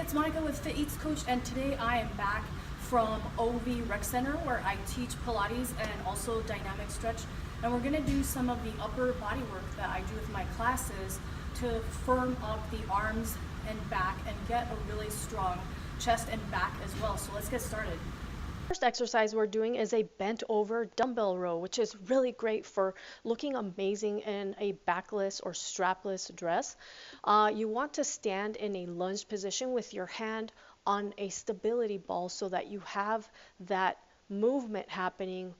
it's Monica with Fit Eats Coach, and today I am back from OV Rec Center where I teach Pilates and also dynamic stretch. And we're going to do some of the upper body work that I do with my classes to firm up the arms and back and get a really strong chest and back as well. So let's get started. First exercise we're doing is a bent over dumbbell row, which is really great for looking amazing in a backless or strapless dress. You want to stand in a lunge position with your hand on a stability ball so that you have that movement happening,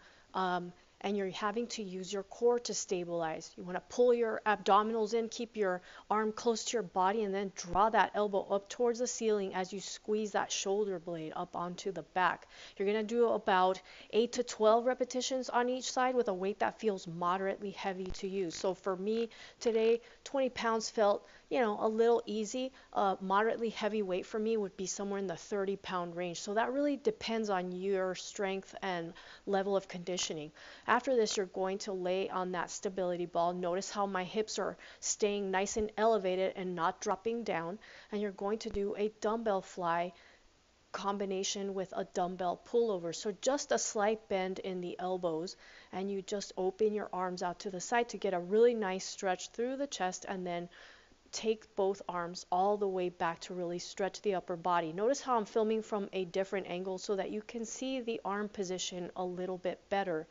and you're having to use your core to stabilize. You want to pull your abdominals in, keep your arm close to your body, and then draw that elbow up towards the ceiling as you squeeze that shoulder blade up onto the back. You're going to do about 8 to 12 repetitions on each side with a weight that feels moderately heavy to use. So for me today, 20 pounds felt a little easy. Moderately heavy weight for me would be somewhere in the 30-pound range. So that really depends on your strength and level of conditioning. After this, you're going to lay on that stability ball. Notice how my hips are staying nice and elevated and not dropping down. And you're going to do a dumbbell fly combination with a dumbbell pullover. So just a slight bend in the elbows, and you just open your arms out to the side to get a really nice stretch through the chest, and then take both arms all the way back to really stretch the upper body. Notice how I'm filming from a different angle so that you can see the arm position a little bit better.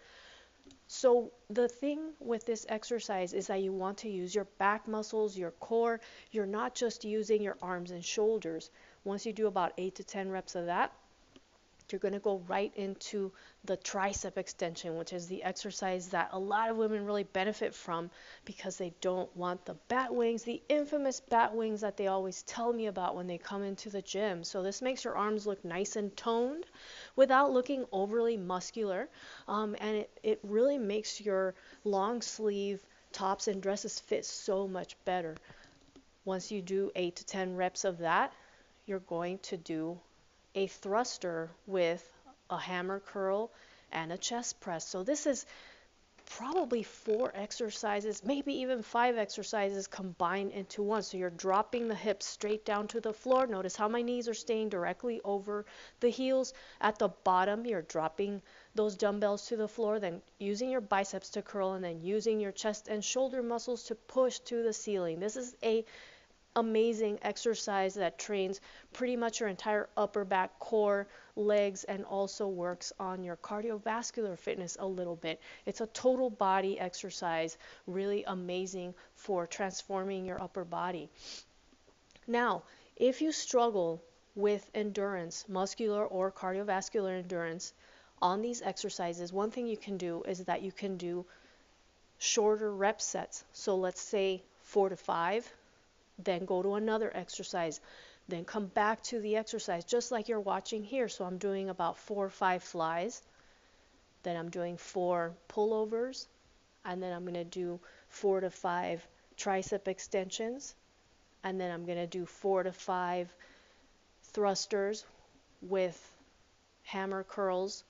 So the thing with this exercise is that you want to use your back muscles, your core. You're not just using your arms and shoulders. Once you do about 8 to 10 reps of that, you're going to go right into the tricep extension, which is the exercise that a lot of women really benefit from because they don't want the bat wings, the infamous bat wings that they always tell me about when they come into the gym. So this makes your arms look nice and toned without looking overly muscular, and it really makes your long sleeve tops and dresses fit so much better. Once you do 8 to 10 reps of that, you're going to do a thruster with a hammer curl and a chest press. So this is probably 4 exercises, maybe even 5 exercises combined into one. So you're dropping the hips straight down to the floor. Notice how my knees are staying directly over the heels. At the bottom, you're dropping those dumbbells to the floor, then using your biceps to curl, and then using your chest and shoulder muscles to push to the ceiling. This is a amazing exercise that trains pretty much your entire upper back, core, legs, and also works on your cardiovascular fitness a little bit. It's a total body exercise, really amazing for transforming your upper body. Now, if you struggle with endurance, muscular or cardiovascular endurance on these exercises, one thing you can do is that you can do shorter rep sets. So let's say 4 to 5, then go to another exercise, then come back to the exercise, just like you're watching here. So I'm doing about 4 or 5 flies, then I'm doing 4 pullovers, and then I'm going to do 4 to 5 tricep extensions, and then I'm going to do 4 to 5 thrusters with hammer curls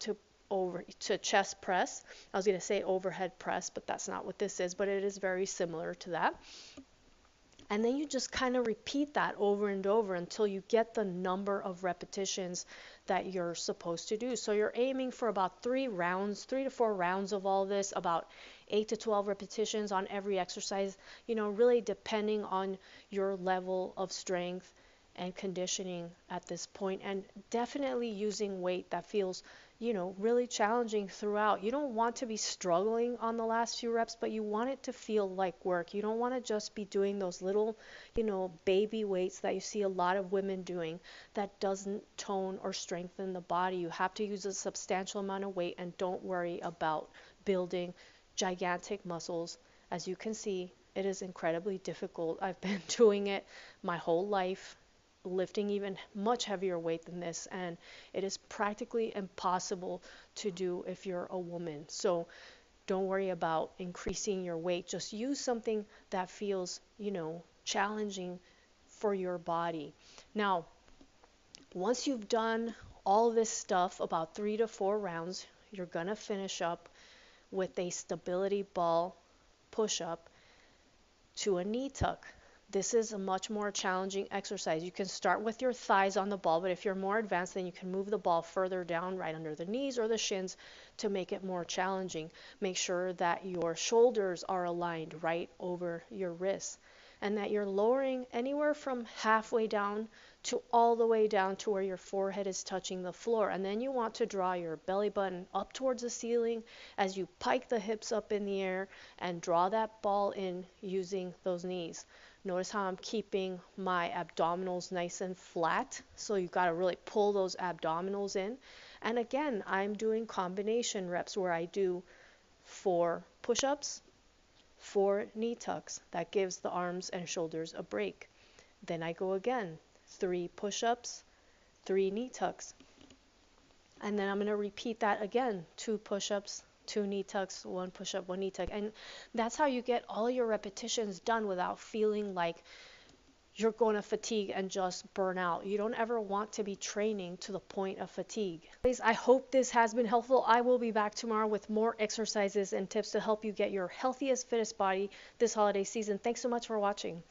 to chest press. I was going to say overhead press, but that's not what this is, but it is very similar to that. And then you just kind of repeat that over and over until you get the number of repetitions that you're supposed to do. So you're aiming for about 3 to 4 rounds of all this, about 8 to 12 repetitions on every exercise, really depending on your level of strength and conditioning at this point, and definitely using weight that feels really challenging throughout. You don't want to be struggling on the last few reps, but you want it to feel like work. You don't want to just be doing those little, baby weights that you see a lot of women doing that doesn't tone or strengthen the body. You have to use a substantial amount of weight, and don't worry about building gigantic muscles. As you can see, it is incredibly difficult. I've been doing it my whole life, lifting even much heavier weight than this, and it is practically impossible to do if you're a woman. So don't worry about increasing your weight. Just use something that feels, challenging for your body. Now, once you've done all this stuff, about 3 to 4 rounds, you're gonna finish up with a stability ball push-up to a knee tuck. This is a much more challenging exercise. You can start with your thighs on the ball, but if you're more advanced, then you can move the ball further down right under the knees or the shins to make it more challenging. Make sure that your shoulders are aligned right over your wrists and that you're lowering anywhere from halfway down to all the way down to where your forehead is touching the floor. And then you want to draw your belly button up towards the ceiling as you pike the hips up in the air and draw that ball in using those knees. Notice how I'm keeping my abdominals nice and flat. So you've got to really pull those abdominals in. And again, I'm doing combination reps where I do 4 push-ups, 4 knee tucks. That gives the arms and shoulders a break. Then I go again, 3 push-ups, 3 knee tucks. And then I'm going to repeat that again, 2 push-ups, 2 knee tucks, 1 push-up, 1 knee tuck. And that's how you get all your repetitions done without feeling like you're going to fatigue and just burn out. You don't ever want to be training to the point of fatigue. Guys, I hope this has been helpful. I will be back tomorrow with more exercises and tips to help you get your healthiest, fittest body this holiday season. Thanks so much for watching.